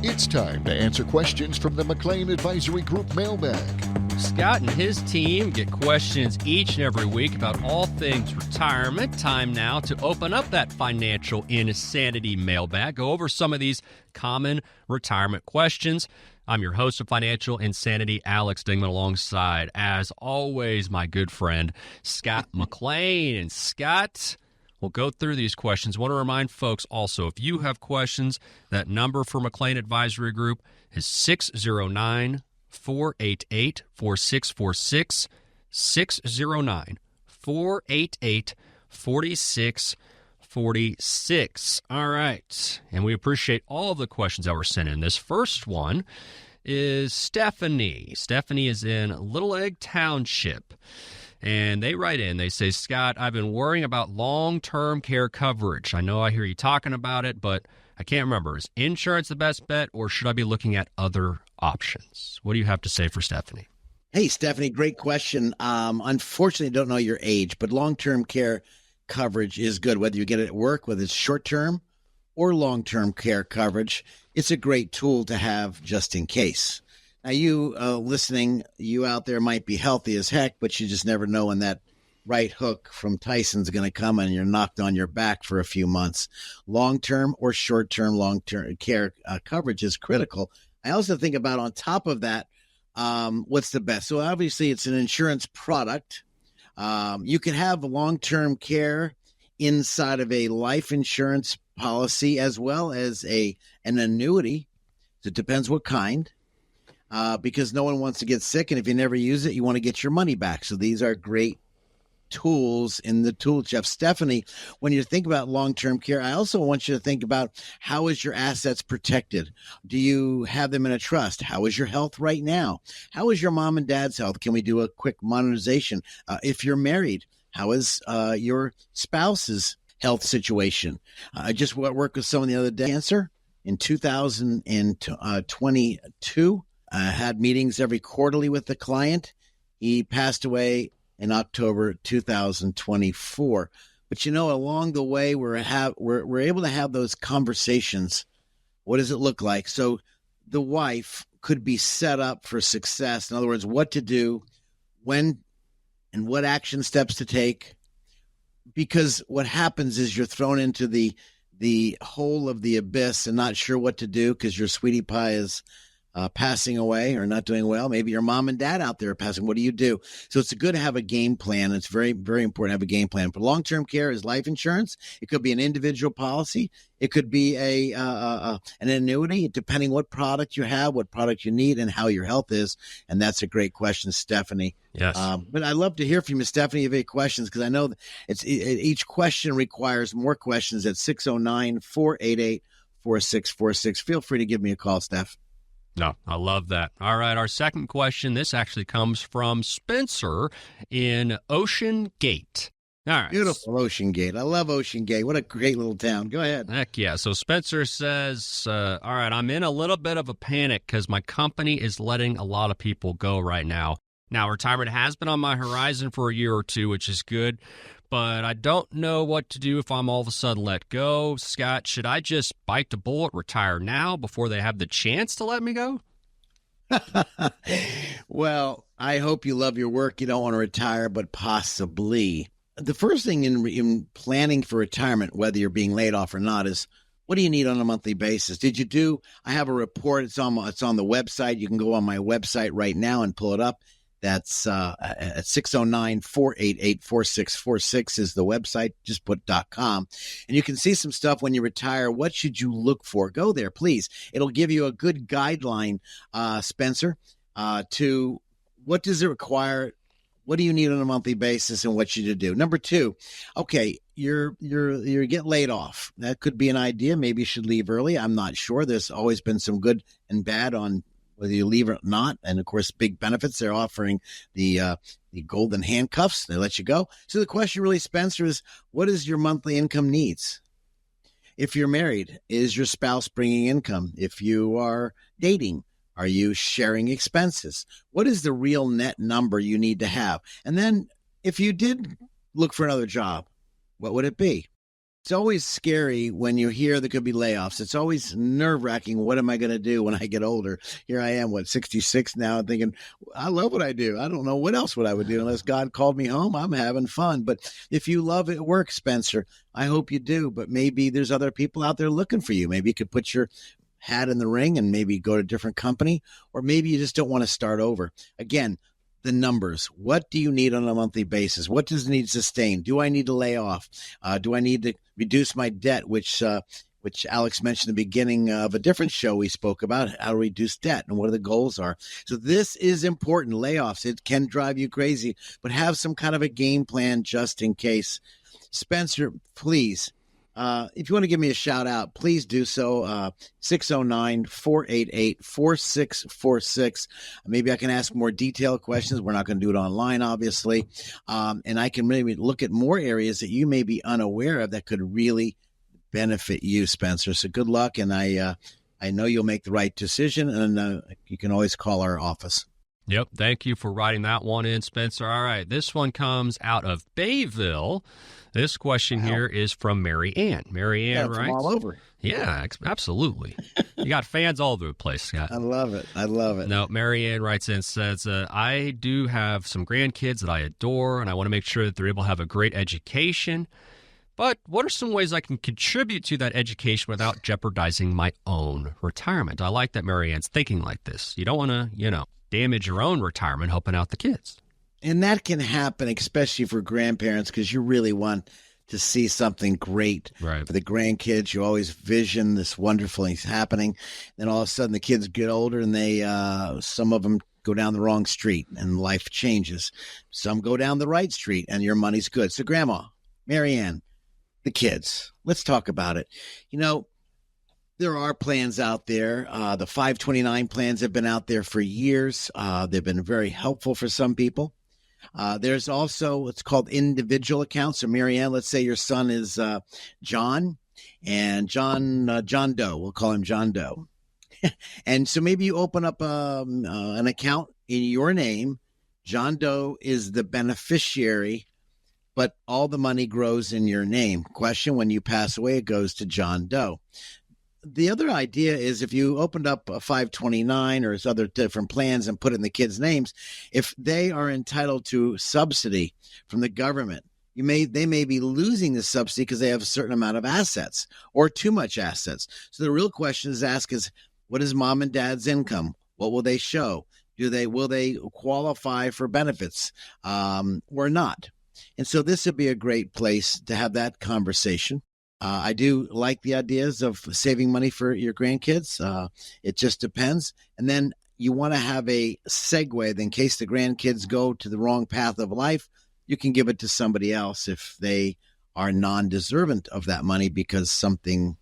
It's time to answer questions from the McLean Advisory Group mailbag. Scott and his team get questions each and every week about all things retirement. Time now to open up that financial insanity mailbag, go over some of these common retirement questions. I'm your host of Financial Insanity, Alex Dingman, alongside, as always, my good friend, Scott McLean. And Scott, we'll go through these questions. I want to remind folks also, if you have questions, that number for McLean Advisory Group is 609-488-4646, 609-488-4646. All right. And we appreciate all of the questions that were sent in. This first one is Stephanie. Stephanie is in Little Egg Township. And they write in, they say, Scott, I've been worrying about long-term care coverage. I know I hear you talking about it, but I can't remember. Is insurance the best bet, or should I be looking at other options? What do you have to say for Stephanie? Hey, Stephanie, great question. Unfortunately, I don't know your age, but long-term care coverage is good. Whether you get it at work, whether it's short-term or long-term care coverage, it's a great tool to have just in case. Now, you listening, you out there might be healthy as heck, but you just never know when that right hook from Tyson's going to come and you're knocked on your back for a few months. Long-term or short-term long-term care coverage is critical. I also think about on top of that, what's the best? So obviously it's an insurance product. You can have long-term care inside of a life insurance policy as well as an annuity. So it depends what kind. Because no one wants to get sick, and if you never use it, you want to get your money back. So these are great tools in the tool chest. Stephanie, when you think about long-term care, I also want you to think about how is your assets protected? Do you have them in a trust? How is your health right now? How is your mom and dad's health? Can we do a quick monetization? If you're married, how is your spouse's health situation. I just worked with someone the other day. Cancer in 2022. I had meetings every quarterly with the client. He passed away in October 2024. But along the way, we're able to have those conversations. What does it look like? So the wife could be set up for success. In other words, what to do, when, and what action steps to take. Because what happens is you're thrown into the hole of the abyss and not sure what to do because your sweetie pie is passing away or not doing well. Maybe your mom and dad out there are passing. What do you do? So it's good to have a game plan. It's very, very important to have a game plan. For long-term care is life insurance. It could be an individual policy. It could be an annuity, depending what product you have, what product you need, and how your health is. And that's a great question, Stephanie. Yes. But I'd love to hear from you, Stephanie, if you have any questions, because I know each question requires more questions at 609-488-4646. Feel free to give me a call, Steph. No, I love that. All right, our second question, this actually comes from Spencer in Ocean Gate. All right. Beautiful Ocean Gate. I love Ocean Gate. What a great little town. Go ahead. Heck yeah. So Spencer says, all right, I'm in a little bit of a panic because my company is letting a lot of people go right now. Now, retirement has been on my horizon for a year or two, which is good, but I don't know what to do if I'm all of a sudden let go. Scott, should I just bite the bullet, retire now before they have the chance to let me go? Well, I hope you love your work. You don't want to retire, but possibly. The first thing in planning for retirement, whether you're being laid off or not, is what do you need on a monthly basis? I have a report. It's on the website. You can go on my website right now and pull it up. That's at 609-488-4646 is the website. Just put .com. And you can see some stuff when you retire. What should you look for? Go there, please. It'll give you a good guideline, Spencer, to what does it require? What do you need on a monthly basis and what should you do? Number two, okay, you're getting laid off. That could be an idea. Maybe you should leave early. I'm not sure. There's always been some good and bad on whether you leave or not. And of course, big benefits. They're offering the golden handcuffs. They let you go. So the question really, Spencer, is what is your monthly income needs? If you're married, is your spouse bringing income? If you are dating, are you sharing expenses? What is the real net number you need to have? And then if you did look for another job, what would it be? It's always scary when you hear there could be layoffs. It's always nerve-wracking. What am I going to do when I get older? Here I am, 66 now, thinking, I love what I do. I don't know what else I would do unless God called me home. I'm having fun. But if you love it, work, Spencer, I hope you do. But maybe there's other people out there looking for you. Maybe you could put your hat in the ring and maybe go to a different company, or maybe you just don't want to start over. Again, the numbers. What do you need on a monthly basis? What does it need to sustain? Do I need to lay off? Do I need to reduce my debt, which Alex mentioned at the beginning of a different show we spoke about, how to reduce debt and what the goals are. So this is important. Layoffs, it can drive you crazy, but have some kind of a game plan just in case. Spencer, please, if you want to give me a shout out, please do so. 609-488-4646. Maybe I can ask more detailed questions. We're not going to do it online, obviously. And I can maybe look at more areas that you may be unaware of that could really benefit you, Spencer. So good luck. And I know you'll make the right decision, and you can always call our office. Yep. Thank you for writing that one in, Spencer. All right. This one comes out of Bayville. This question here is from Mary Ann. Mary Ann writes. All over. Yeah, absolutely. You got fans all over the place, Scott. I love it. I love it. No, Mary Ann writes in and says, I do have some grandkids that I adore, and I want to make sure that they're able to have a great education. But what are some ways I can contribute to that education without jeopardizing my own retirement? I like that Mary Ann's thinking like this. You don't want to, damage your own retirement helping out the kids. And that can happen, especially for grandparents, because you really want to see something great for the grandkids. You always vision this wonderful thing happening. Then all of a sudden the kids get older and they, some of them go down the wrong street and life changes. Some go down the right street and your money's good. So Grandma, Mary Ann, the kids, let's talk about it. There are plans out there. The 529 plans have been out there for years. They've been very helpful for some people. There's also what's called individual accounts. So, Marianne, let's say your son is John, and John Doe. We'll call him John Doe. And so maybe you open up an account in your name. John Doe is the beneficiary, but all the money grows in your name. Question: when you pass away, it goes to John Doe. The other idea is if you opened up a 529 or other different plans and put it in the kids' names, if they are entitled to subsidy from the government, they may be losing the subsidy because they have a certain amount of assets or too much assets. So the real question is asked is, what is mom and dad's income? What will they show? Will they qualify for benefits or not? And so this would be a great place to have that conversation. I do like the ideas of saving money for your grandkids. It just depends. And then you want to have a segue in case the grandkids go to the wrong path of life. You can give it to somebody else if they are non-deserving of that money because something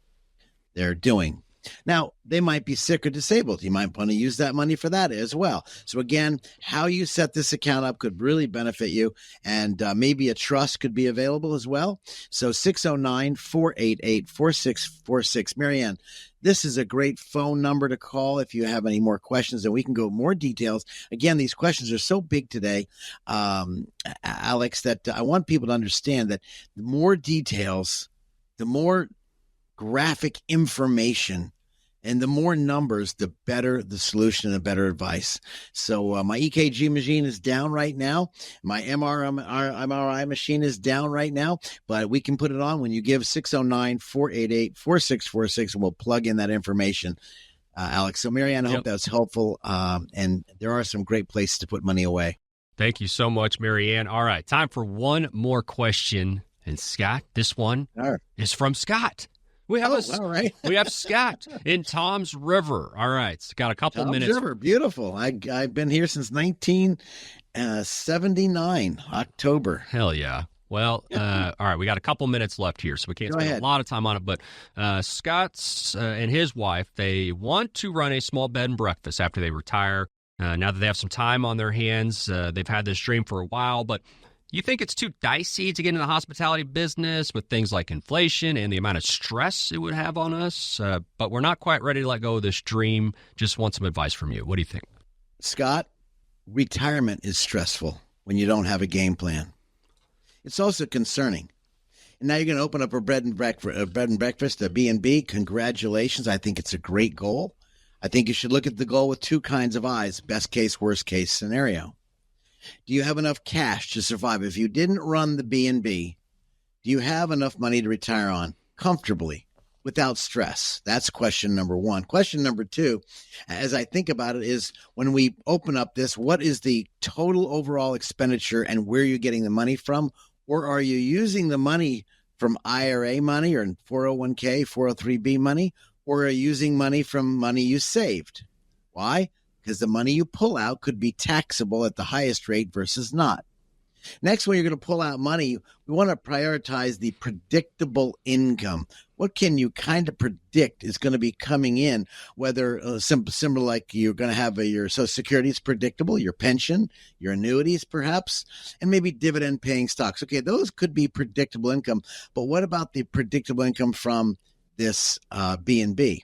they're doing. Now, they might be sick or disabled. You might want to use that money for that as well. So again, how you set this account up could really benefit you, and maybe a trust could be available as well. So 609-488-4646. Marianne, this is a great phone number to call if you have any more questions, and we can go more details. Again, these questions are so big today, Alex, that I want people to understand that the more details, the more graphic information, and the more numbers, the better the solution and the better advice. So my EKG machine is down right now. My MRI machine is down right now, but we can put it on when you give 609-488-4646, and we'll plug in that information, Alex. So, Marianne, I hope that's helpful, and there are some great places to put money away. Thank you so much, Marianne. All right, time for one more question. And, Scott, this one is from Scott. We have all right. We have Scott in Toms River. All right, got a couple minutes. Toms River, beautiful. I've been here since 1979, October. Hell yeah. Well, all right, we got a couple minutes left here, so we can't spend a lot of time on it. But Scott's and his wife, they want to run a small bed and breakfast after they retire. Now that they have some time on their hands, they've had this dream for a while, but you think it's too dicey to get into the hospitality business with things like inflation and the amount of stress it would have on us, but we're not quite ready to let go of this dream. Just want some advice from you. What do you think? Scott, retirement is stressful when you don't have a game plan. It's also concerning. And now you're going to open up a bed and breakfast, a B&B. Congratulations. I think it's a great goal. I think you should look at the goal with two kinds of eyes, best case, worst case scenario. Do you have enough cash to survive? If you didn't run the B&B, do you have enough money to retire on comfortably without stress? That's question number one. Question number two, as I think about it, is when we open up this, what is the total overall expenditure and where you're getting the money from? Or are you using the money from IRA money or 401k, 403b money? Or are you using money from money you saved? Why? Because the money you pull out could be taxable at the highest rate versus not. Next, when you're going to pull out money, we want to prioritize the predictable income. What can you kind of predict is going to be coming in, whether similar like you're going to have your Social Security is predictable, your pension, your annuities perhaps, and maybe dividend paying stocks. Okay, those could be predictable income. But what about the predictable income from this B&B?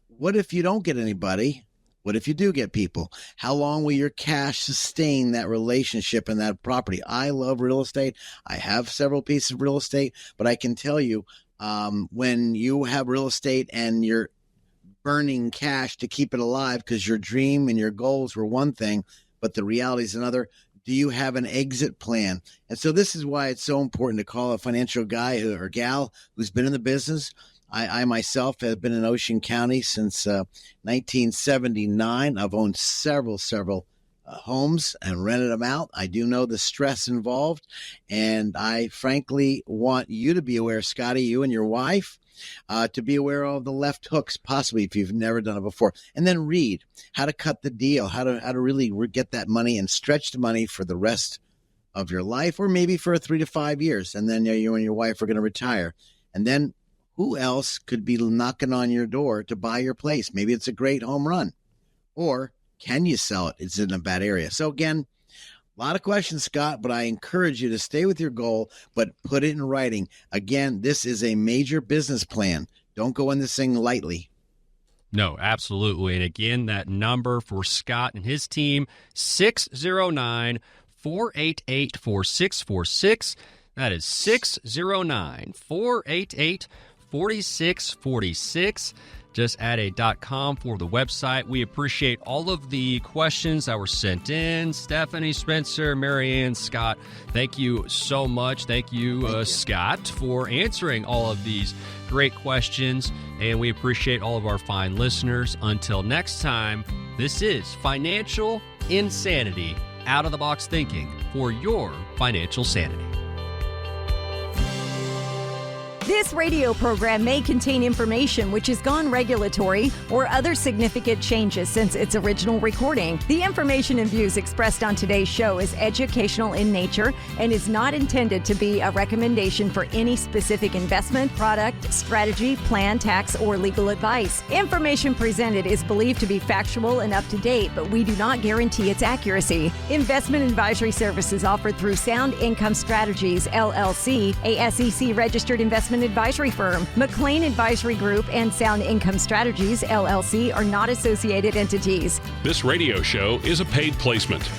What if you don't get anybody? What if you do get people? How long will your cash sustain that relationship and that property? I love real estate. I have several pieces of real estate, but I can tell you when you have real estate and you're burning cash to keep it alive because your dream and your goals were one thing, but the reality is another. Do you have an exit plan? And so this is why it's so important to call a financial guy or gal who's been in the business. I myself have been in Ocean County since 1979. I've owned several homes and rented them out. I do know the stress involved, and I frankly want you to be aware, Scotty, you and your wife, to be aware of the left hooks, possibly if you've never done it before. And then read how to cut the deal, how to really get that money and stretch the money for the rest of your life, or maybe for 3 to 5 years. And then you and your wife are going to retire. And then who else could be knocking on your door to buy your place? Maybe it's a great home run. Or can you sell it? It's in a bad area. So again, A lot of questions, Scott, but I encourage you to stay with your goal, but put it in writing. Again, this is a major business plan. Don't go in this thing lightly. No, absolutely. And again, that number for Scott and his team, 609-488-4646. That is 609-488-4646. Just add a .com for the website. We appreciate all of the questions that were sent in. Stephanie, Spencer, Marianne, Scott, thank you so much. Thank you, Scott, for answering all of these great questions. And we appreciate all of our fine listeners. Until next time, this is Financial Insanity, out-of-the-box thinking for your financial sanity. This radio program may contain information which has gone regulatory or other significant changes since its original recording. The information and views expressed on today's show is educational in nature and is not intended to be a recommendation for any specific investment, product, strategy, plan, tax, or legal advice. Information presented is believed to be factual and up to date, but we do not guarantee its accuracy. Investment advisory services offered through Sound Income Strategies, LLC, a SEC-registered investment advisory firm. McLean Advisory Group and Sound Income Strategies, LLC, are not associated entities. This radio show is a paid placement.